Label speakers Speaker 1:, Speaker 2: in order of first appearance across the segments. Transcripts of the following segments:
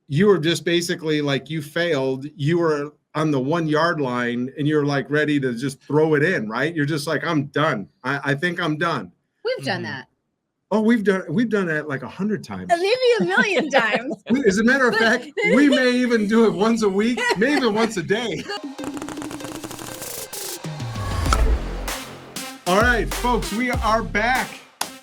Speaker 1: you were just basically like, you failed. You were on the 1 yard line and you're like ready to just throw it in, right? You're just like, I'm done. I think I'm done.
Speaker 2: We've done that.
Speaker 1: Oh, we've done that like 100 times.
Speaker 2: Maybe a million times.
Speaker 1: As a matter of fact, we may even do it once a week, maybe once a day. All right, folks, we are back.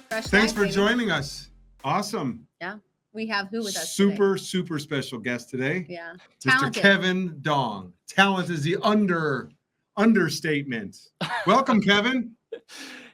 Speaker 1: Thanks for joining us. Awesome.
Speaker 2: Yeah. We have who with us
Speaker 1: today?
Speaker 2: Super
Speaker 1: special guest today.
Speaker 2: Yeah.
Speaker 1: Mr. Kevin Dong. Talent is the understatement. Welcome, Kevin.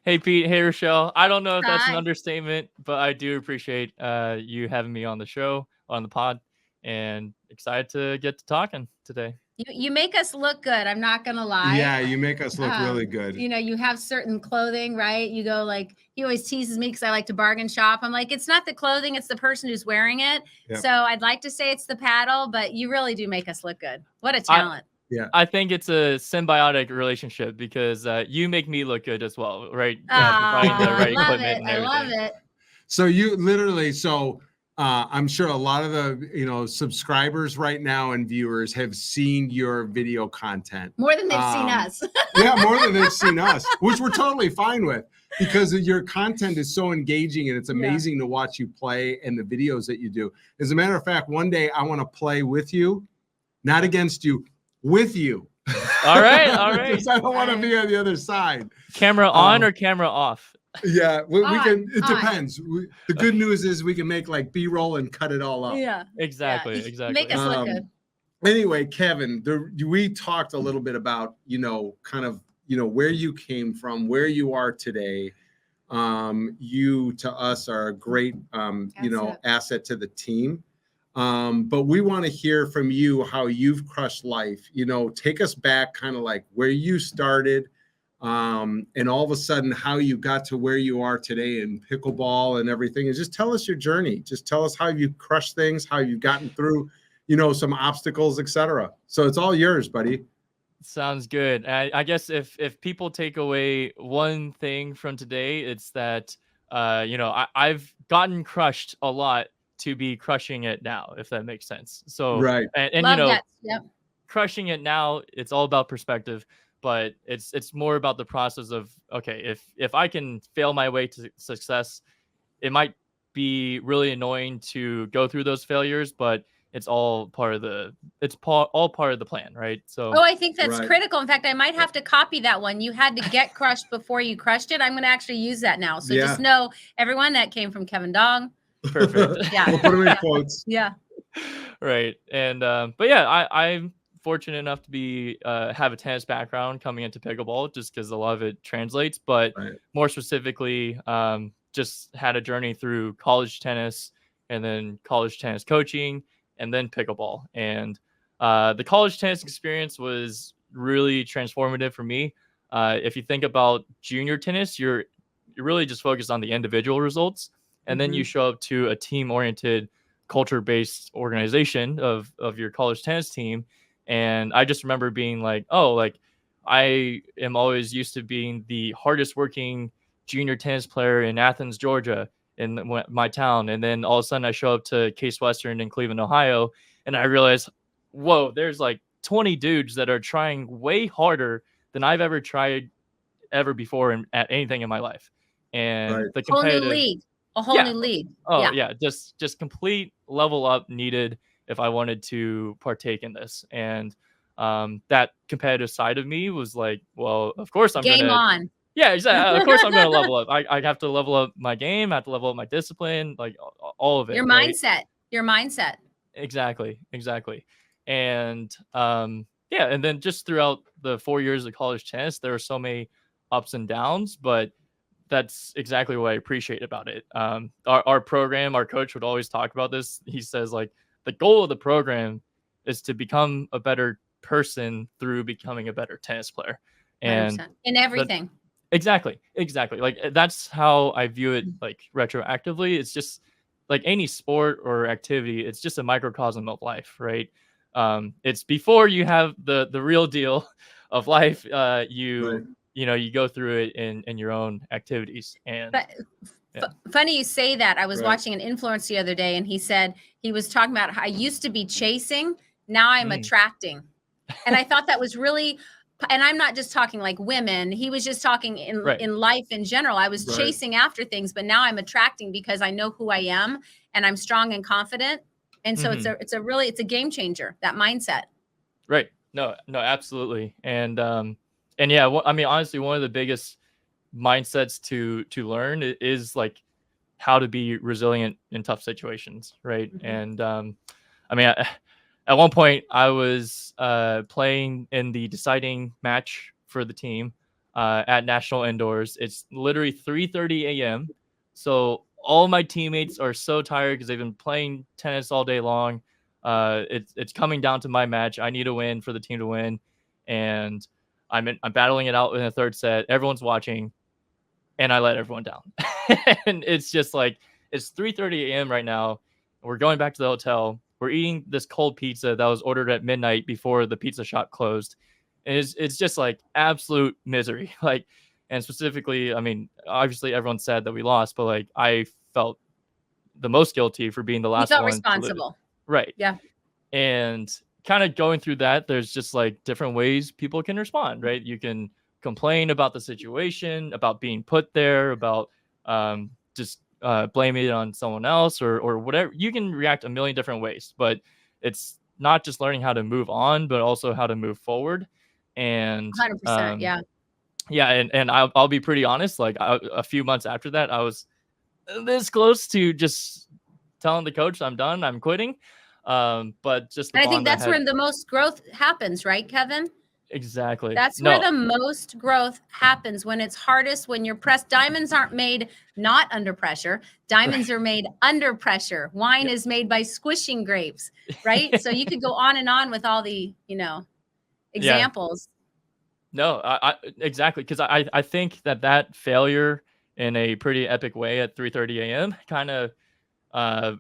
Speaker 3: Hey, Pete. Hey, Rochelle. I don't know if that's an understatement, but I do appreciate you having me on the show, on the pod, and excited to get to talking today.
Speaker 2: You make us look good. I'm not going to lie.
Speaker 1: Yeah, you make us look really good.
Speaker 2: You know, you have certain clothing, right? You go like, he always teases me because I like to bargain shop. I'm like, it's not the clothing, it's the person who's wearing it. Yep. So I'd like to say it's the paddle, but you really do make us look good. What a talent.
Speaker 3: I think it's a symbiotic relationship because you make me look good as well, right?
Speaker 2: I love it.
Speaker 1: So you literally, I'm sure a lot of the subscribers right now and viewers have seen your video content
Speaker 2: more than they've seen us.
Speaker 1: Yeah, more than they've seen us, which we're totally fine with because your content is so engaging and it's amazing to watch you play and the videos that you do. As a matter of fact, one day I want to play with you, not against you, with you.
Speaker 3: All right.
Speaker 1: I don't want to be on the other side.
Speaker 3: Camera on or camera off?
Speaker 1: Yeah, we can. It depends. The good news is we can make like B-roll and cut it all up.
Speaker 2: Yeah,
Speaker 3: exactly.
Speaker 2: Make us look good.
Speaker 1: Anyway, Kevin, we talked a little bit about where you came from, where you are today. You to us are a great asset to the team. But we want to hear from you how you've crushed life. Take us back, kind of like where you started. And all of a sudden how you got to where you are today in pickleball and everything, and just tell us your journey. Just tell us how you crushed things, how you've gotten through, some obstacles, etc. So it's all yours, buddy.
Speaker 3: Sounds good. I guess if people take away one thing from today, it's that, I've gotten crushed a lot to be crushing it now, if that makes sense. So,
Speaker 1: right.
Speaker 3: And
Speaker 2: that.
Speaker 3: Crushing it now, it's all about perspective. But it's more about the process of, okay, if I can fail my way to success, it might be really annoying to go through those failures, but it's all part of the plan, right? So
Speaker 2: I think that's critical. In fact, I might have to copy that one. You had to get crushed before you crushed it. I'm going to actually use that now. So just know, everyone, that came from Kevin Dong.
Speaker 3: Perfect.
Speaker 2: Yeah.
Speaker 1: We'll put them in quotes.
Speaker 2: Yeah.
Speaker 3: Right. And but yeah, I'm fortunate enough to be have a tennis background coming into pickleball, just because a lot of it translates, but more specifically just had a journey through college tennis and then college tennis coaching and then pickleball. And the college tennis experience was really transformative for me. If you think about junior tennis, you're really just focused on the individual results, and then you show up to a team-oriented, culture-based organization of your college tennis team. And I just remember being like, I am always used to being the hardest working junior tennis player in Athens, Georgia, in my town. And then all of a sudden I show up to Case Western in Cleveland, Ohio, and I realize, whoa, there's like 20 dudes that are trying way harder than I've ever tried ever before at anything in my life. And the competitive
Speaker 2: whole new league.
Speaker 3: Oh yeah. Just complete level up needed if I wanted to partake in this. And that competitive side of me was like, well, of course I'm
Speaker 2: game on.
Speaker 3: Yeah, exactly. Of course I'm going to level up. I have to level up my game. I have to level up my discipline, like all of it.
Speaker 2: Your mindset.
Speaker 3: Exactly. And and then just throughout the 4 years of college tennis, there were so many ups and downs, but that's exactly what I appreciate about it. Our program, our coach would always talk about this. He says, like, the goal of the program is to become a better person through becoming a better tennis player. And
Speaker 2: 100%. In everything.
Speaker 3: Exactly. Like, that's how I view it, like, retroactively. It's just like any sport or activity. It's just a microcosm of life, right? It's before you have the real deal of life. You go through it in your own activities. And
Speaker 2: but Funny you say that. I was
Speaker 1: Right.
Speaker 2: watching an influencer the other day, and he said he was talking about how I used to be chasing, now I'm attracting. And I thought that was really, and I'm not just talking like women. He was just talking in life in general. I was chasing after things, but now I'm attracting because I know who I am and I'm strong and confident. And so it's a game changer, that mindset.
Speaker 3: Right. No, absolutely. And yeah, I mean, honestly, one of the biggest mindsets to learn is like how to be resilient in tough situations, right? And I mean, at one point I was playing in the deciding match for the team at National Indoors. It's literally 3:30 a.m. So all my teammates are so tired because they've been playing tennis all day long. It's coming down to my match. I need to win for the team to win, and I'm battling it out in the third set. Everyone's watching, and I let everyone down. And it's just like, it's 3:30 a.m. right now. We're going back to the hotel. We're eating this cold pizza that was ordered at midnight before the pizza shop closed. And it's just like absolute misery. Like, and specifically, I mean, obviously everyone said that we lost, but like I felt the most guilty for being the last
Speaker 2: You felt
Speaker 3: one.
Speaker 2: responsible.
Speaker 3: Right.
Speaker 2: Yeah.
Speaker 3: And kind of going through that, there's just like different ways people can respond, right? You can complain about the situation, about being put there, about just blaming it on someone else or whatever. You can react a million different ways, but it's not just learning how to move on, but also how to move forward. And
Speaker 2: 100%. Yeah.
Speaker 3: Yeah. And I'll be pretty honest. Like a few months after that, I was this close to just telling the coach I'm done, I'm quitting. But just
Speaker 2: and I think that's where the most growth happens, right, Kevin?
Speaker 3: Exactly.
Speaker 2: That's where the most growth happens, when it's hardest, when you're pressed. Diamonds aren't made not under pressure. Diamonds are made under pressure. Wine is made by squishing grapes, right? So you could go on and on with all the, examples.
Speaker 3: No, I exactly. Cause I think that failure in a pretty epic way at 3:30 a.m. kind of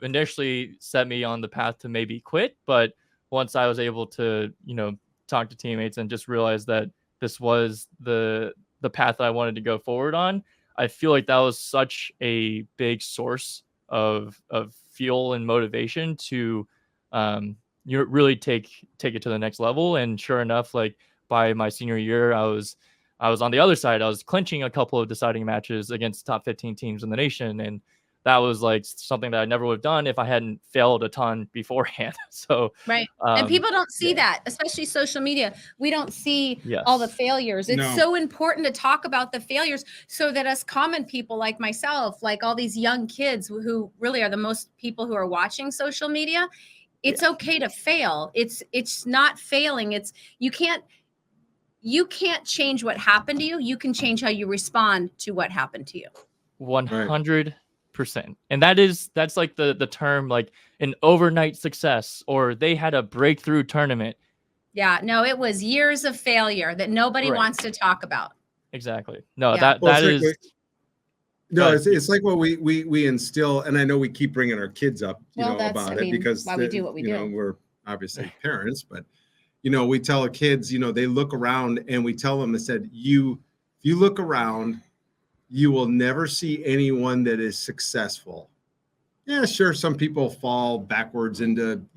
Speaker 3: initially set me on the path to maybe quit. But once I was able to, talk to teammates and just realize that this was the path that I wanted to go forward on, I feel like that was such a big source of fuel and motivation to really take it to the next level. And sure enough, like by my senior year, I was on the other side. I was clinching a couple of deciding matches against top 15 teams in the nation, and that was like something that I never would have done if I hadn't failed a ton beforehand. So
Speaker 2: right. And people don't see that, especially social media. We don't see all the failures. It's so important to talk about the failures so that us common people like myself, like all these young kids who really are the most people who are watching social media, it's okay to fail. It's not failing. It's you can't change what happened to you. You can change how you respond to what happened to you.
Speaker 3: 100%. And that's like the term, like an overnight success, or they had a breakthrough tournament.
Speaker 2: Yeah, no, it was years of failure that nobody wants to talk about.
Speaker 3: Exactly. No, that is.
Speaker 1: No, it's like what we instill, and I know we keep bringing our kids up, about it because
Speaker 2: why we do what we do.
Speaker 1: We're obviously parents, but we tell our kids, they look around, and we tell them, I said, if you look around, you will never see anyone that is successful. Yeah, sure, some people fall backwards into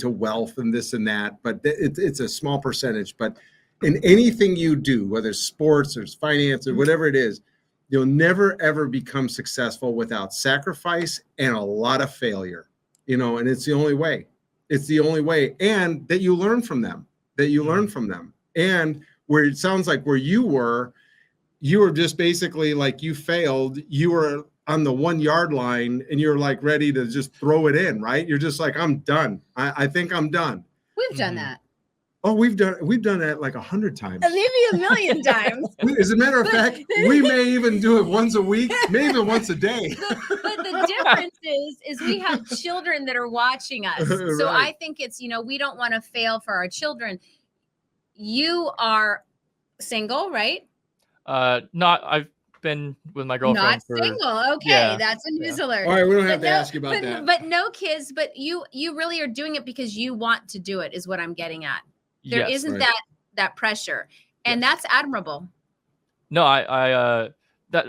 Speaker 1: wealth and this and that, but it's a small percentage. But in anything you do, whether it's sports or finance or whatever it is, you'll never ever become successful without sacrifice and a lot of failure. And it's the only way. It's the only way, and that you learn from them. And where it sounds like where you were just basically like you failed. You were on the 1 yard line and you're like ready to just throw it in, right? You're just like, I'm done. I think I'm done.
Speaker 2: We've done that.
Speaker 1: Oh, we've done that like 100 times.
Speaker 2: Maybe a million times.
Speaker 1: As a matter of fact, we may even do it once a week, maybe even once a day.
Speaker 2: But the difference is we have children that are watching us. So
Speaker 1: Right.
Speaker 2: I think it's, we don't want to fail for our children. You are single, right?
Speaker 3: Not. I've been with my girlfriend.
Speaker 2: Not single. Okay, that's a news alert.
Speaker 1: All right, we don't have to ask you about that.
Speaker 2: But no kids. But you really are doing it because you want to do it. Is what I'm getting at. There isn't that pressure, and that's admirable.
Speaker 3: No, I that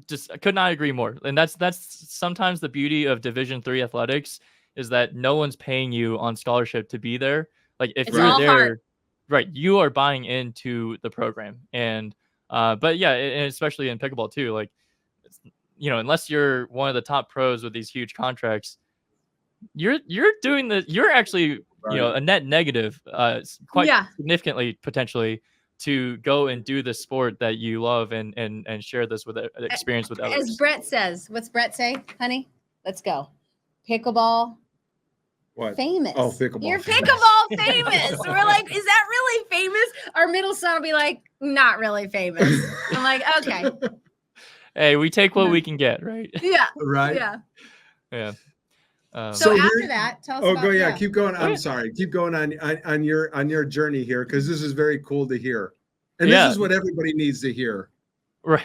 Speaker 3: just I could not agree more. And that's sometimes the beauty of Division III athletics is that no one's paying you on scholarship to be there. Like if
Speaker 2: It's
Speaker 3: you're
Speaker 2: all
Speaker 3: there,
Speaker 2: hard.
Speaker 3: right, you are buying into the program. And but yeah, and especially in pickleball too, like unless you're one of the top pros with these huge contracts, you're actually
Speaker 1: Right.
Speaker 3: a net negative quite
Speaker 2: Yeah.
Speaker 3: significantly potentially to go and do the sport that you love and share this with experience with
Speaker 2: As
Speaker 3: others.
Speaker 2: Brett says, what's Brett say, honey? Let's go. Pickleball
Speaker 1: What?
Speaker 2: famous.
Speaker 1: Oh, pickleball
Speaker 2: You're
Speaker 1: famous.
Speaker 2: pickleball famous. We're like, is that really famous? Our middle son will be like, not really famous. I'm like, okay.
Speaker 3: Hey, we take what we can get, right?
Speaker 2: Yeah.
Speaker 1: Right.
Speaker 2: Yeah.
Speaker 3: Yeah.
Speaker 2: So
Speaker 1: So
Speaker 2: after
Speaker 1: here-
Speaker 2: that, tell us
Speaker 1: Oh,
Speaker 2: about
Speaker 1: go. Yeah.
Speaker 2: that.
Speaker 1: Keep going. I'm
Speaker 3: Yeah.
Speaker 1: sorry. Keep going on your journey here, because this is very cool to hear. And
Speaker 3: Yeah.
Speaker 1: this is what everybody needs to hear.
Speaker 3: Right.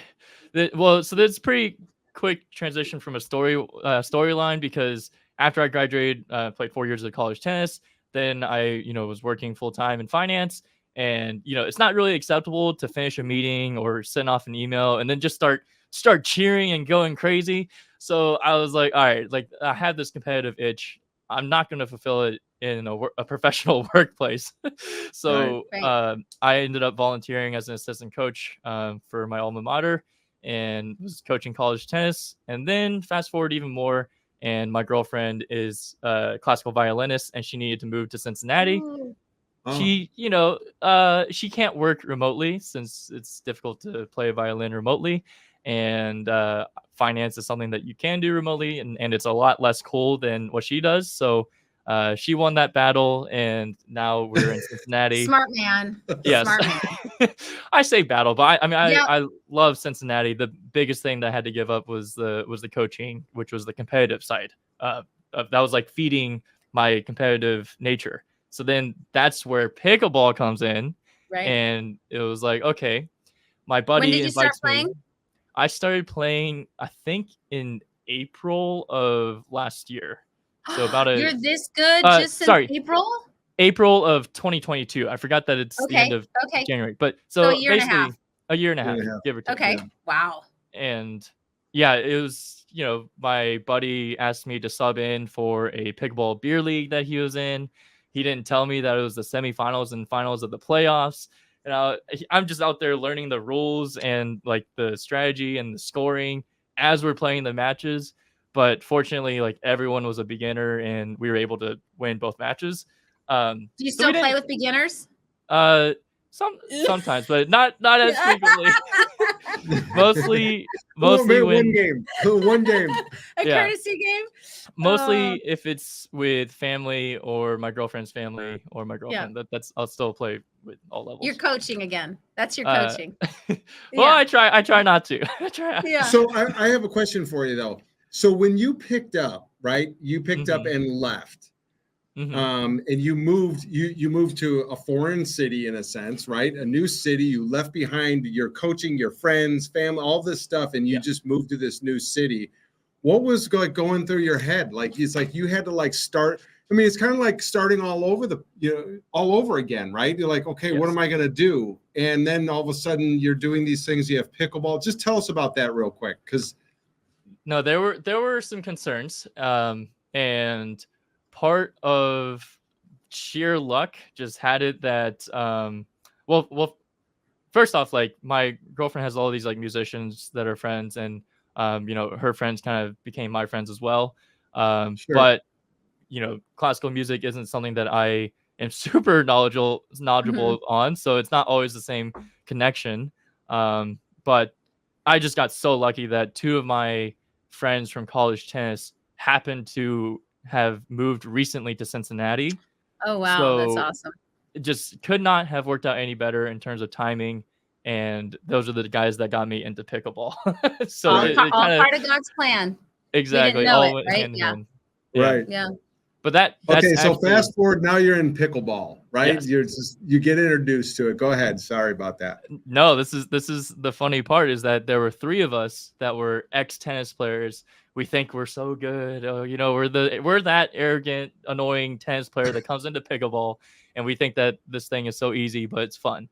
Speaker 3: Well, so that's pretty quick transition from a storyline because after I graduated, played 4 years of college tennis. Then I, was working full time in finance, and it's not really acceptable to finish a meeting or send off an email and then just start cheering and going crazy. So I was like, all right, like I have this competitive itch. I'm not going to fulfill it in a professional workplace. So
Speaker 2: Right.
Speaker 3: I ended up volunteering as an assistant coach for my alma mater and was coaching college tennis. And then fast forward even more, and my girlfriend is a classical violinist and she needed to move to Cincinnati.
Speaker 2: Ooh.
Speaker 1: Oh.
Speaker 3: She, she can't work remotely since it's difficult to play a violin remotely. And finance is something that you can do remotely, and it's a lot less cool than what she does. So she won that battle, and now we're in Cincinnati.
Speaker 2: Smart man.
Speaker 3: Yes.
Speaker 2: Smart man.
Speaker 3: I say battle, but
Speaker 2: Yep.
Speaker 3: I love Cincinnati. The biggest thing that I had to give up was the coaching, which was the competitive side. That was like feeding my competitive nature. So then that's where pickleball comes in,
Speaker 2: Right.
Speaker 3: and it was like, okay, my buddy
Speaker 2: When did you start
Speaker 3: invites me.
Speaker 2: playing?
Speaker 3: I started playing, I think, in April of last year. So about
Speaker 2: You're this good just since
Speaker 3: sorry.
Speaker 2: April?
Speaker 3: April of 2022. I forgot that it's the end
Speaker 2: Okay.
Speaker 3: of
Speaker 2: Okay.
Speaker 3: January, but
Speaker 2: So
Speaker 3: so
Speaker 2: a year and a
Speaker 3: basically
Speaker 2: half.
Speaker 3: a year and a half,
Speaker 1: Year and a half.
Speaker 3: give or take.
Speaker 2: Okay.
Speaker 1: Yeah.
Speaker 2: Wow.
Speaker 3: And yeah, it was, my buddy asked me to sub in for a pickleball beer league that he was in. He didn't tell me that it was the semifinals and finals of the playoffs. And I'm just out there learning the rules and like the strategy and the scoring as we're playing the matches. But fortunately, like everyone was a beginner and we were able to win both matches.
Speaker 2: Do you
Speaker 3: So
Speaker 2: still
Speaker 3: we
Speaker 2: play
Speaker 3: didn't-
Speaker 2: with beginners?
Speaker 3: Sometimes, but not as frequently. mostly
Speaker 1: One
Speaker 3: when
Speaker 1: game. One game.
Speaker 2: A
Speaker 3: Yeah.
Speaker 2: courtesy game?
Speaker 3: mostly if it's with family or my girlfriend's family or my girlfriend. That's I'll still play with all levels.
Speaker 2: You're coaching again. That's your
Speaker 3: Uh,
Speaker 2: coaching.
Speaker 3: Well,
Speaker 2: Yeah.
Speaker 3: I try not to. I try.
Speaker 2: Yeah.
Speaker 1: So I have a question for you though. So when you picked up, right? You picked up
Speaker 3: Mhm.
Speaker 1: and left.
Speaker 3: Mhm.
Speaker 1: And you moved to a foreign city in a sense, right? A new city. You left behind your coaching, your friends, family, all this stuff, and you
Speaker 3: Yeah.
Speaker 1: just moved to this new city. What was going through your head? Like it's like you had to like start. I mean, it's kind of like starting all over again, right? You're like, okay, what
Speaker 3: Yes.
Speaker 1: am I gonna do? And then all of a sudden you're doing these things. You have pickleball. Just tell us about that real quick, because
Speaker 3: No, there were some concerns, and part of sheer luck just had it that well, first off, like my girlfriend has all these like musicians that are friends, and her friends kind of became my friends as well.
Speaker 1: Sure.
Speaker 3: But classical music isn't something that I am super knowledgeable on, so it's not always the same connection. But I just got so lucky that two of my friends from college tennis happened to have moved recently to Cincinnati.
Speaker 2: Oh, wow. That's
Speaker 3: So
Speaker 2: awesome.
Speaker 3: it just could not have worked out any better in terms of timing. And those are the guys that got me into pickleball. So
Speaker 2: all
Speaker 3: it
Speaker 2: part
Speaker 3: kind of
Speaker 2: of God's plan.
Speaker 3: exactly
Speaker 2: know
Speaker 3: all
Speaker 2: it,
Speaker 3: went
Speaker 2: right?
Speaker 3: hand in
Speaker 2: Yeah.
Speaker 3: hand. Yeah.
Speaker 1: right.
Speaker 2: Yeah.
Speaker 3: But that's
Speaker 1: Okay, so
Speaker 3: actually-
Speaker 1: fast forward. Now you're in pickleball, right?
Speaker 3: Yes.
Speaker 1: You get introduced to it. Go ahead. Sorry about that.
Speaker 3: No, this is the funny part is that there were three of us that were ex-tennis players. We think we're so good. Oh, we're that arrogant, annoying tennis player that comes into pickleball, and we think that this thing is so easy, but it's fun.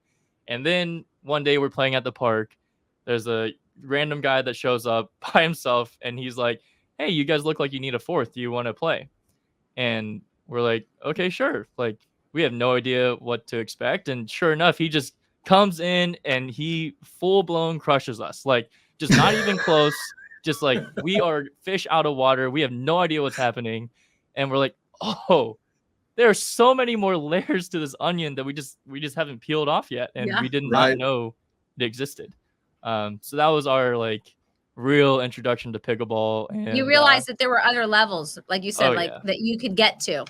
Speaker 3: And then one day we're playing at the park. There's a random guy that shows up by himself, and he's like, "Hey, you guys look like you need a fourth. Do you want to play?" And we're like, "Okay, sure." Like, we have no idea what to expect, and sure enough, he just comes in and he full blown crushes us. Like, just not even close. Just like, we are fish out of water. We have no idea what's happening, and we're like, "Oh, there are so many more layers to this onion that we just haven't peeled off yet, and
Speaker 2: Yeah.
Speaker 3: we did not
Speaker 1: Right.
Speaker 3: know it existed." So that was our like real introduction to pickleball. And
Speaker 2: You realized that there were other levels, like you said,
Speaker 3: Oh,
Speaker 2: like
Speaker 3: yeah.
Speaker 2: that you could get to.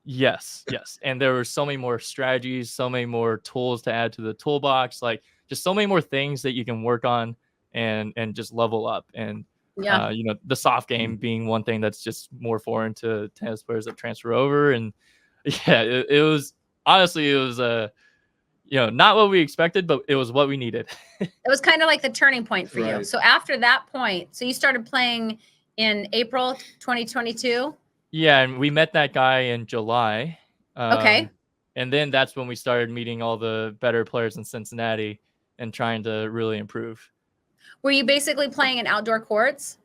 Speaker 3: yes, and there were so many more strategies, so many more tools to add to the toolbox, like just so many more things that you can work on and just level up. And
Speaker 2: Yeah.
Speaker 3: you know, the soft game being one thing that's just more foreign to tennis players that transfer over. And yeah, it was honestly, it was you know, not what we expected, but it was what we needed.
Speaker 2: It was kind of like the turning point for you.
Speaker 1: Right.
Speaker 2: So after that point, so you started playing in April 2022.
Speaker 3: Yeah, and we met that guy in July.
Speaker 2: Okay.
Speaker 3: And then that's when we started meeting all the better players in Cincinnati and trying to really improve.
Speaker 2: Were you basically playing in outdoor courts?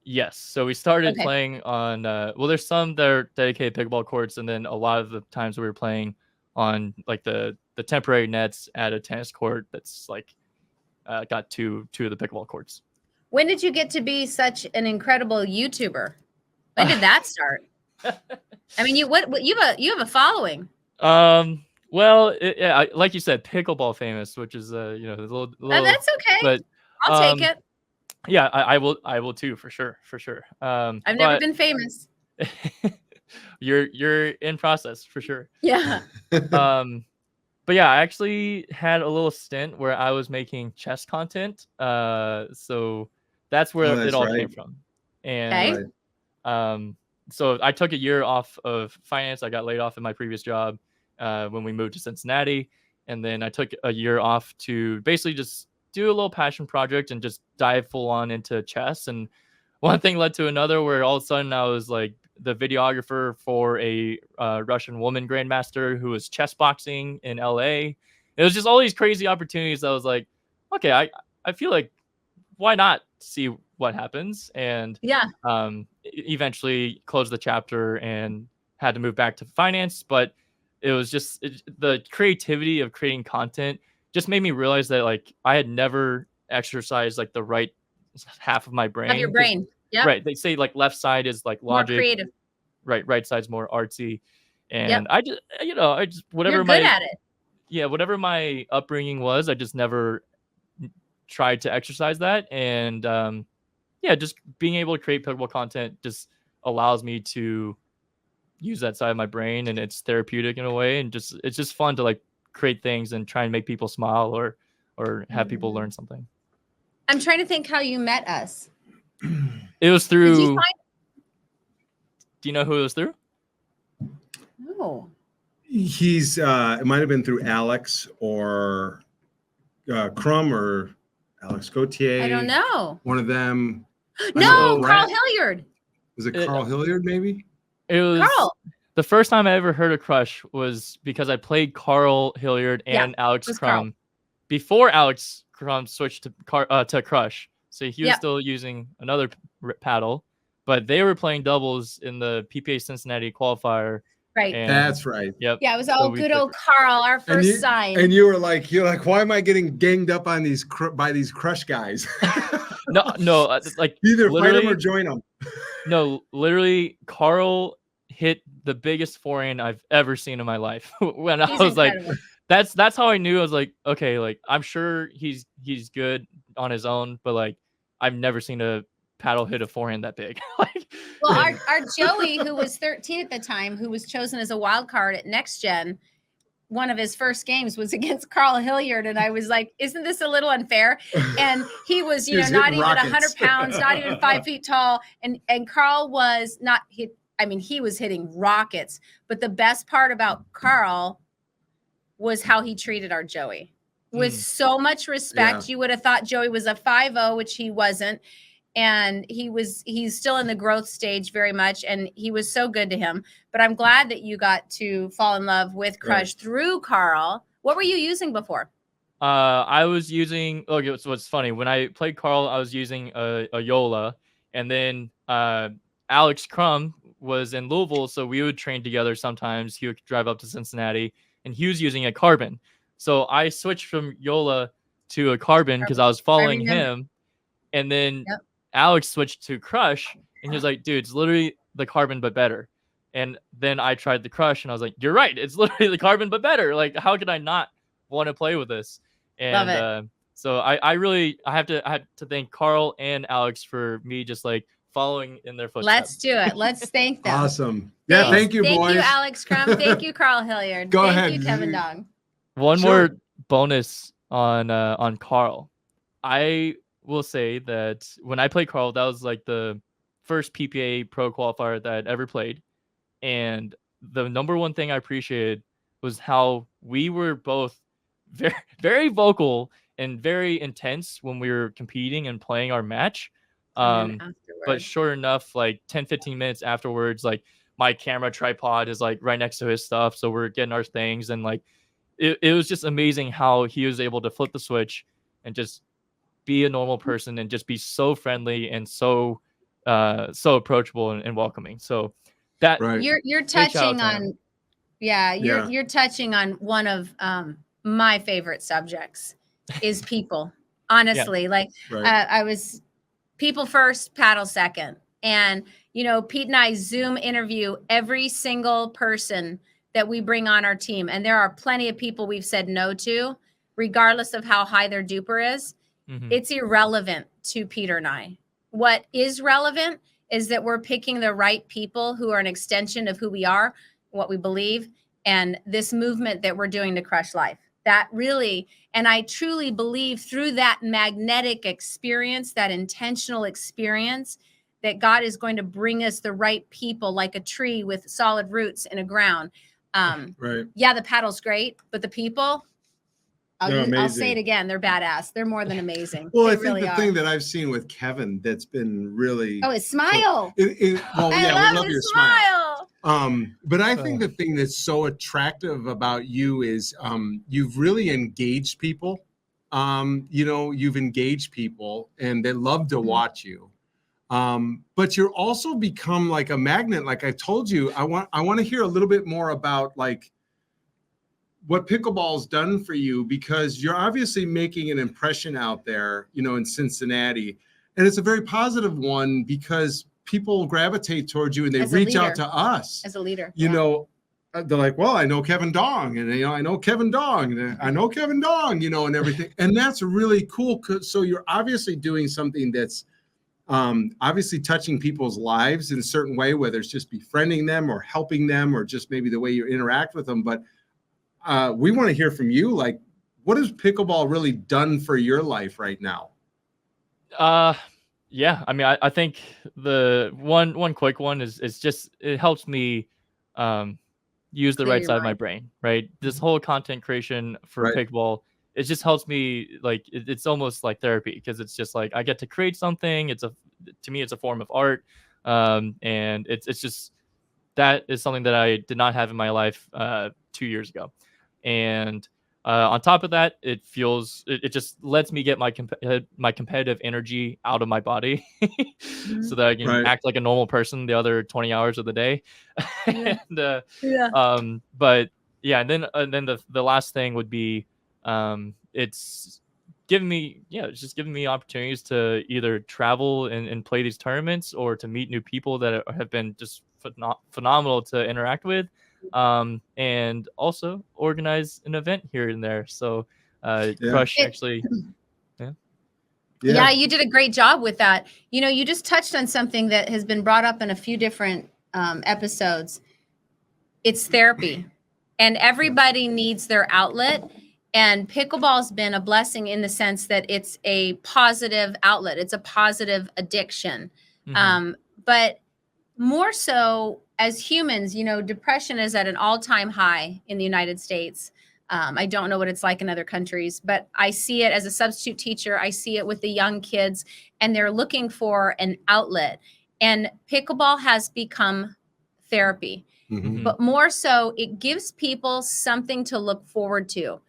Speaker 3: Yes. So we started
Speaker 2: Okay.
Speaker 3: playing on, well, there's some that are dedicated pickleball courts. And then a lot of the times we were playing on like the temporary nets at a tennis court that's like got two of the pickleball courts.
Speaker 2: When did you get to be such an incredible YouTuber? When did that start? I mean, you have a following.
Speaker 3: Well, yeah, like you said, pickleball famous, which is you know, a little
Speaker 2: That's okay.
Speaker 3: but
Speaker 2: I'll take it.
Speaker 3: yeah, I will too, for sure.
Speaker 2: I've never been famous.
Speaker 3: You're in process for sure.
Speaker 2: Yeah.
Speaker 3: But yeah, I actually had a little stint where I was making chess content. So that's where
Speaker 1: that's
Speaker 3: it all
Speaker 1: right.
Speaker 3: came from. And
Speaker 1: Right.
Speaker 3: so I took a year off of finance. I got laid off in my previous job when we moved to Cincinnati, and then I took a year off to basically just do a little passion project and just dive full on into chess. And one thing led to another, where all of a sudden I was like the videographer for a Russian woman grandmaster who was chess boxing in LA. It was just all these crazy opportunities. I was like, okay, I feel like, why not see what happens? And
Speaker 2: Yeah.
Speaker 3: eventually closed the chapter and had to move back to finance. But it was just the creativity of creating content just made me realize that like I had never exercised like the right half of my brain.
Speaker 2: Of your brain. Yeah.
Speaker 3: Right. They say like left side is like
Speaker 2: More
Speaker 3: logic.
Speaker 2: creative.
Speaker 3: Right side's more artsy. And
Speaker 2: Yep.
Speaker 3: I just, you know, I just, whatever
Speaker 2: You're good at it.
Speaker 3: yeah, whatever my upbringing was, I just never tried to exercise that. And yeah, just being able to create pickleball content just allows me to use that side of my brain, and it's therapeutic in a way, and just it's just fun to like create things and try and make people smile or have people learn something.
Speaker 2: I'm trying to think how you met us.
Speaker 3: It was
Speaker 2: Did you
Speaker 3: through.
Speaker 2: find?
Speaker 3: Do you know who it was through?
Speaker 2: No.
Speaker 1: He's it might have been through Alex or Crum or Alex Gautier.
Speaker 2: I don't know.
Speaker 1: One of them.
Speaker 2: No,
Speaker 1: know,
Speaker 2: Carl
Speaker 1: Brad-
Speaker 2: Hilliard.
Speaker 1: Was it Carl Hilliard, maybe?
Speaker 3: It was
Speaker 2: Carl.
Speaker 3: the first time I ever heard of Crush was because I played Carl Hilliard and Alex
Speaker 2: was Carl.
Speaker 3: Crum before Alex Crum switched to Crush. So he was
Speaker 2: Yep.
Speaker 3: still using another paddle, but they were playing doubles in the PPA Cincinnati qualifier.
Speaker 2: Right.
Speaker 3: And,
Speaker 1: That's right.
Speaker 3: Yep.
Speaker 2: Yeah, it was
Speaker 3: So
Speaker 2: all
Speaker 3: we
Speaker 2: good
Speaker 3: took
Speaker 2: old Carl, our first
Speaker 1: you-
Speaker 2: sign.
Speaker 1: And you're like, why am I getting ganged up on these by these Crush guys?
Speaker 3: No, like
Speaker 1: Either fight them or
Speaker 3: literally-
Speaker 1: join them.
Speaker 3: No, literally, Carl hit the biggest forehand I've ever seen in my life. When I
Speaker 2: He's
Speaker 3: was like,
Speaker 2: incredible.
Speaker 3: that's how I knew. I was like, okay, like I'm sure he's good on his own, but like I've never seen a paddle hit a forehand that big. Like,
Speaker 2: Well, our Joey, who was 13 at the time, who was chosen as a wild card at Next Gen, one of his first games was against Carl Hilliard. And I was like, isn't this a little unfair? And he was,
Speaker 1: He was
Speaker 2: not
Speaker 1: hitting
Speaker 2: even
Speaker 1: rockets.
Speaker 2: 100 pounds, not even 5 feet tall. And Carl was not hit. I mean, he was hitting rockets. But the best part about Carl was how he treated our Joey with so much respect.
Speaker 1: Yeah.
Speaker 2: You would have thought Joey was a 5-0, which he wasn't. And he's still in the growth stage very much. And he was so good to him. But I'm glad that you got to fall in love with Crush through Carl. What were you using before?
Speaker 3: I was using. Okay, what's funny when I played Carl, I was using a Yola, and then Alex Crum was in Louisville, so we would train together sometimes. He would drive up to Cincinnati, and he was using a Carbon. So I switched from Yola to a Carbon because I was following him, and then Alex switched to Crush, and he was like, "Dude, it's literally the Carbon but better." And then I tried the Crush, and I was like, "You're right, it's literally the Carbon but better. Like, how could I not want to play with this?"
Speaker 2: Love it.
Speaker 3: And so I have to thank Carl and Alex for me just like following in their footsteps.
Speaker 2: Let's do it. Let's thank them.
Speaker 1: Awesome. Yeah, thank you, boys.
Speaker 2: Thank you, Alex Crum. Thank you, Carl Hilliard.
Speaker 1: Go
Speaker 2: Thank
Speaker 1: ahead.
Speaker 2: you, Kevin Dong.
Speaker 3: One more bonus on Carl. I will say that when I played Carl, that was like the first PPA Pro qualifier that I'd ever played. And the number one thing I appreciated was how we were both very, very vocal and very intense when we were competing and playing our match. But sure enough, like 10-15 minutes afterwards, like my camera tripod is like right next to his stuff, so we're getting our things, and like it was just amazing how he was able to flip the switch and just be a normal person and just be so friendly and so approachable and welcoming. So that
Speaker 2: you're touching on you're touching on one of my favorite subjects is people. Honestly, I was people first, paddle second. And, Pete and I Zoom interview every single person that we bring on our team. And there are plenty of people we've said no to, regardless of how high their duper is. Mm-hmm. It's irrelevant to Peter and I. What is relevant is that we're picking the right people who are an extension of who we are, what we believe, and this movement that we're doing to crush life. That really, and I truly believe through that magnetic experience, that intentional experience, that God is going to bring us the right people, like a tree with solid roots in a ground. Yeah, the paddle's great, but the people, I'll say it again, they're badass. They're more than amazing.
Speaker 1: Well, I think the thing that I've seen with Kevin that's been really
Speaker 2: his smile.
Speaker 1: We love your smile. But I think the thing that's so attractive about you is you've really engaged people. You've engaged people and they love to watch you. But you're also become like a magnet. Like I told you, I want to hear a little bit more about like what pickleball's done for you, because you're obviously making an impression out there, in Cincinnati. And it's a very positive one because people gravitate towards you and they reach out to us
Speaker 2: as a leader.
Speaker 1: They're like, well, I know Kevin Dong, and I know Kevin Dong, and I know Kevin Dong, and everything. And that's really cool. So you're obviously doing something that's obviously touching people's lives in a certain way, whether it's just befriending them or helping them or just maybe the way you interact with them. But we want to hear from you. Like, what has pickleball really done for your life right now?
Speaker 3: Yeah, I mean, I think the one quick one is just it helps me use the right side of my brain, right? This whole content creation for pickleball, it just helps me, like it's almost like therapy, because it's just like I get to create something. To me it's a form of art, and it's just that is something that I did not have in my life 2 years ago. And on top of that, it just lets me get my competitive energy out of my body so that I can act like a normal person the other 20 hours of the day. But yeah, and then the last thing would be it's just giving me opportunities to either travel and play these tournaments, or to meet new people that have been just phenomenal to interact with. And also organize an event here and there. So Crush actually
Speaker 2: yeah, you did a great job with that. You just touched on something that has been brought up in a few different episodes. It's therapy, and everybody needs their outlet, and pickleball's been a blessing in the sense that it's a positive outlet. It's a positive addiction. But more so as humans, depression is at an all-time high in the United States. I don't know what it's like in other countries, but I see it as a substitute teacher. I see it with the young kids, and they're looking for an outlet. And pickleball has become therapy. But more so, it gives people something to look forward to.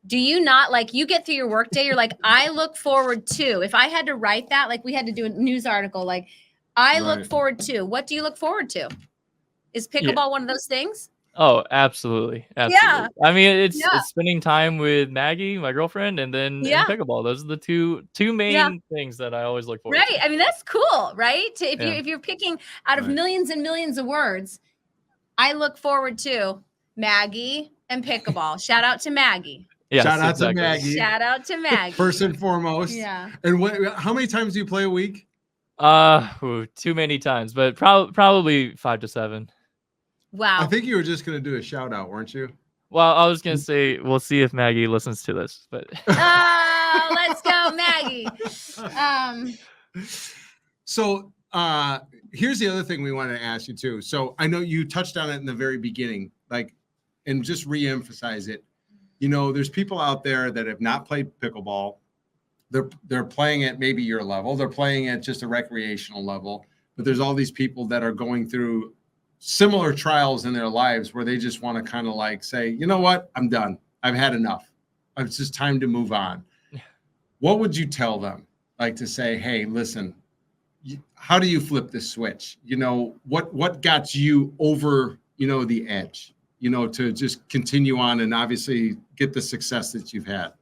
Speaker 2: do you not, like, you get through your workday, you're like, I look forward to, if I had to write that, like we had to do a news article, like I look
Speaker 1: Right.
Speaker 2: forward to, what do you look forward to? Is pickleball one of those things?
Speaker 3: Oh, absolutely.
Speaker 2: Yeah.
Speaker 3: I mean, it's
Speaker 2: Yeah.
Speaker 3: spending time with Maggie, my girlfriend, and then
Speaker 2: Yeah.
Speaker 3: pickleball. Those are the two main things that I always look forward
Speaker 2: Right.
Speaker 3: to.
Speaker 2: I mean, that's cool, right? If
Speaker 3: Yeah.
Speaker 2: you're picking out of
Speaker 1: Right.
Speaker 2: millions and millions of words, I look forward to Maggie and pickleball. Shout out to Maggie.
Speaker 3: Yes,
Speaker 1: Shout out
Speaker 3: exactly.
Speaker 1: to Maggie.
Speaker 2: Shout out to Maggie.
Speaker 1: First and foremost.
Speaker 2: Yeah.
Speaker 1: And how many times do you play a week?
Speaker 3: Too many times, but probably 5 to 7.
Speaker 2: Wow.
Speaker 1: I think you were just going to do a shout out, weren't you?
Speaker 3: Well, I was gonna say we'll see if Maggie listens to this, but
Speaker 2: Oh, let's go, Maggie.
Speaker 1: So here's the other thing we wanted to ask you too. So I know you touched on it in the very beginning, like, and just re-emphasize it. You know, there's people out there that have not played pickleball. They're playing at maybe your level. They're playing at just a recreational level. But there's all these people that are going through similar trials in their lives where they just want to kind of like say, you know what, I'm done. I've had enough. It's just time to move on. What would you tell them? Like to say, hey, listen, how do you flip this switch? You know, what got you over, you know, the edge, you know, to just continue on and obviously get the success that you've had?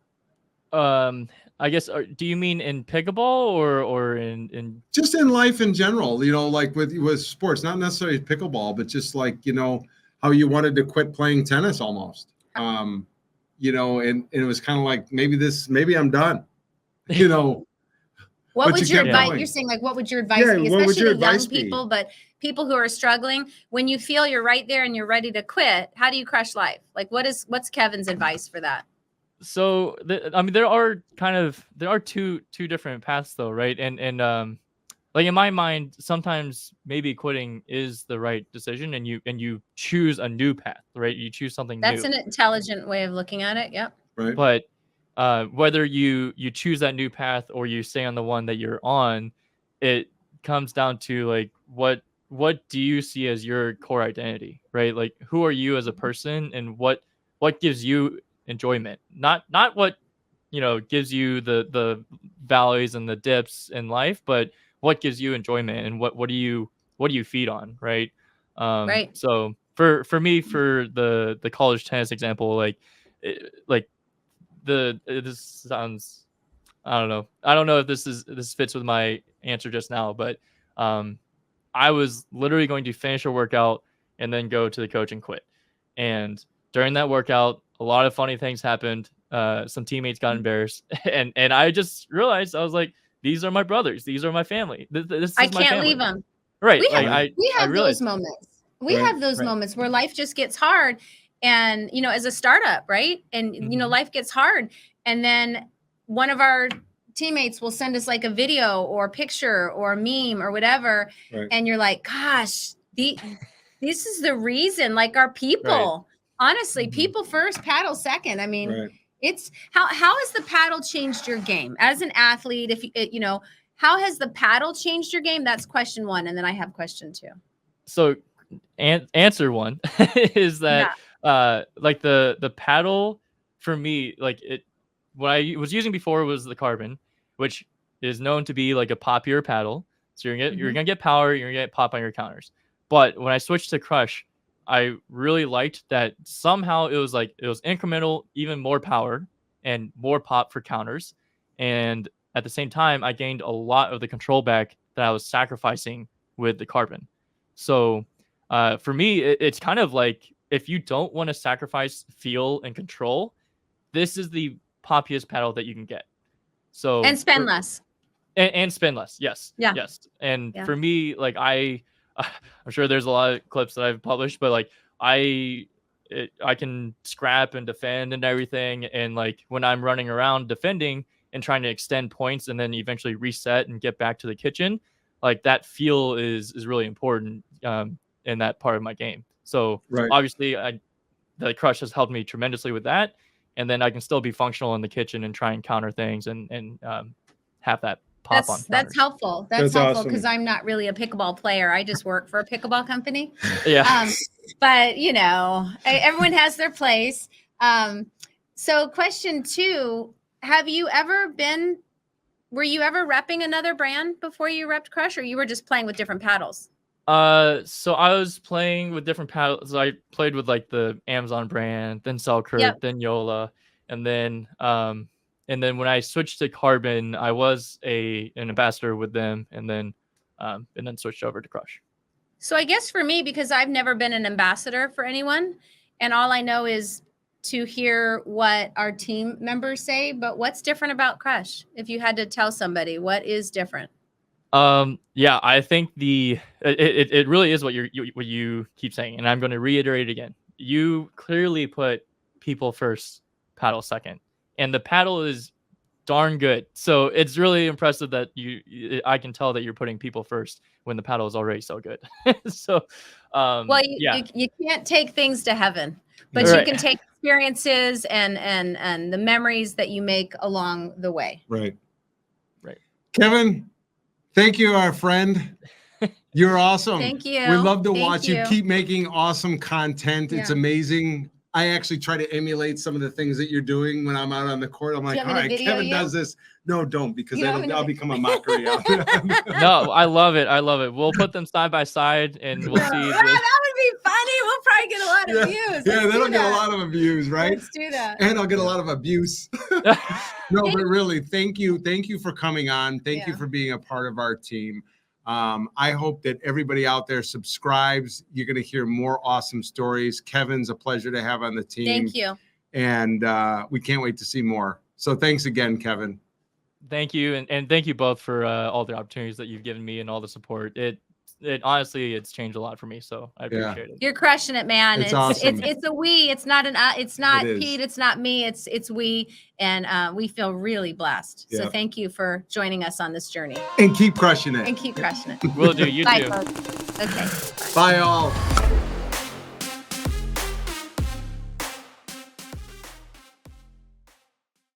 Speaker 3: I guess, do you mean in pickleball or in
Speaker 1: just in life in general, you know, like with sports, not necessarily pickleball, but just like, you know, how you wanted to quit playing tennis almost, you know, and it was kind of like, maybe I'm done, you know.
Speaker 2: What would your advice?
Speaker 1: Going.
Speaker 2: You're saying, like, what would your advice be, especially to young people, but people who are struggling? When you feel you're right there and you're ready to quit, how do you crush life? Like, what's Kevin's advice for that?
Speaker 3: So I mean, there are two different paths though, right? And like in my mind, sometimes maybe quitting is the right decision, and you choose a new path, right? You choose something new.
Speaker 2: That's an intelligent way of looking at it. Yep.
Speaker 1: Right.
Speaker 3: But whether you choose that new path or you stay on the one that you're on, it comes down to like what do you see as your core identity, right? Like, who are you as a person, and what gives you enjoyment, not what, you know, gives you the valleys and the dips in life, but what gives you enjoyment, and what do you feed on, right?
Speaker 2: Right.
Speaker 3: So for me, for the college tennis example, like this sounds, I don't know if this fits with my answer just now, but I was literally going to finish a workout and then go to the coach and quit. And during that workout, a lot of funny things happened. Some teammates got embarrassed, and I just realized, I was like, these are my brothers. These are my family. This is
Speaker 2: I
Speaker 3: my
Speaker 2: can't
Speaker 3: family.
Speaker 2: leave them.
Speaker 3: Right.
Speaker 2: We
Speaker 3: like,
Speaker 2: have
Speaker 3: I realized,
Speaker 2: those moments. We
Speaker 1: Right.
Speaker 2: have those
Speaker 3: Right.
Speaker 2: moments where life just gets hard, and you know, as a startup, right? And you know, life gets hard, and then one of our teammates will send us like a video or a picture or a meme or whatever,
Speaker 1: Right.
Speaker 2: and you're like, gosh, this is the reason. Like, our people, honestly, people first, paddle second. I mean,
Speaker 1: Right.
Speaker 2: it's how has the paddle changed your game as an athlete? If you know, how has the paddle changed your game? That's question one, and then I have question two.
Speaker 3: So answer one is that like the paddle for me, like what I was using before was the Carbon, which is known to be like a poppier paddle. So you're gonna get power, you're gonna get pop on your counters. But when I switched to Crush, I really liked that somehow it was incremental, even more power and more pop for counters. And at the same time, I gained a lot of the control back that I was sacrificing with the Carbon. So for me, it's kind of like, if you don't want to sacrifice feel and control, this is the poppiest paddle that you can get. So
Speaker 2: And spend less.
Speaker 3: And spend less. Yes.
Speaker 2: Yeah.
Speaker 3: Yes. And
Speaker 2: Yeah.
Speaker 3: for me, like I'm sure there's a lot of clips that I've published, but like I can scrap and defend and everything. And like when I'm running around defending and trying to extend points and then eventually reset and get back to the kitchen, like that feel is really important in that part of my game. So obviously the Crush has helped me tremendously with that. And then I can still be functional in the kitchen and try and counter things and have that pop on.
Speaker 2: That's helpful. That's helpful, because I'm not really a pickleball player. I just work for a pickleball company.
Speaker 3: Yeah.
Speaker 2: But you know, everyone has their place. So question 2, were you ever repping another brand before you repped Crush, or you were just playing with different paddles?
Speaker 3: So I was playing with different paddles. I played with like the Amazon brand, then Selkirk,
Speaker 2: Yep.
Speaker 3: then Yola, and then when I switched to Carbon, I was an ambassador with them, and then switched over to Crush.
Speaker 2: So I guess for me, because I've never been an ambassador for anyone, and all I know is to hear what our team members say, but what's different about Crush? If you had to tell somebody, what is different?
Speaker 3: Yeah, I think it really is what you keep saying, and I'm going to reiterate again. You clearly put people first, paddle second, and the paddle is darn good. So it's really impressive that I can tell that you're putting people first when the paddle is already so good. So,
Speaker 2: well, you can't take things to heaven, but you can take experiences and the memories that you make along the way.
Speaker 1: Right. Kevin, thank you, our friend. You're awesome.
Speaker 2: Thank you.
Speaker 1: We love to watch you keep making awesome content. It's amazing. I actually try to emulate some of the things that you're doing when I'm out on the court. I'm like, all right, Kevin does this. No, don't, because I'll become a mockery.
Speaker 3: No, I love it. We'll put them side by side, and we'll see.
Speaker 2: That would be funny. We'll probably get a lot of views.
Speaker 1: That'll get a lot of views, right?
Speaker 2: Let's do that.
Speaker 1: And I'll get a lot of abuse. No, but really, thank you. Thank you for coming on. Thank you for being a part of our team. I hope that everybody out there subscribes. You're going to hear more awesome stories. Kevin's a pleasure to have on the team.
Speaker 2: Thank you.
Speaker 1: And we can't wait to see more. So thanks again, Kevin.
Speaker 3: Thank you. And thank you both for all the opportunities that you've given me and all the support. It honestly, it's changed a lot for me. So I appreciate it.
Speaker 2: You're crushing it, man.
Speaker 1: It's awesome.
Speaker 2: It's a we. It's not it's not
Speaker 1: It is.
Speaker 2: Pete. It's not me. It's we. And we feel really blessed. So thank you for joining us on this journey.
Speaker 1: And keep crushing it.
Speaker 2: And keep crushing it.
Speaker 3: Will do. You
Speaker 2: Bye,
Speaker 3: too.
Speaker 2: folks. Okay.
Speaker 1: Bye, all.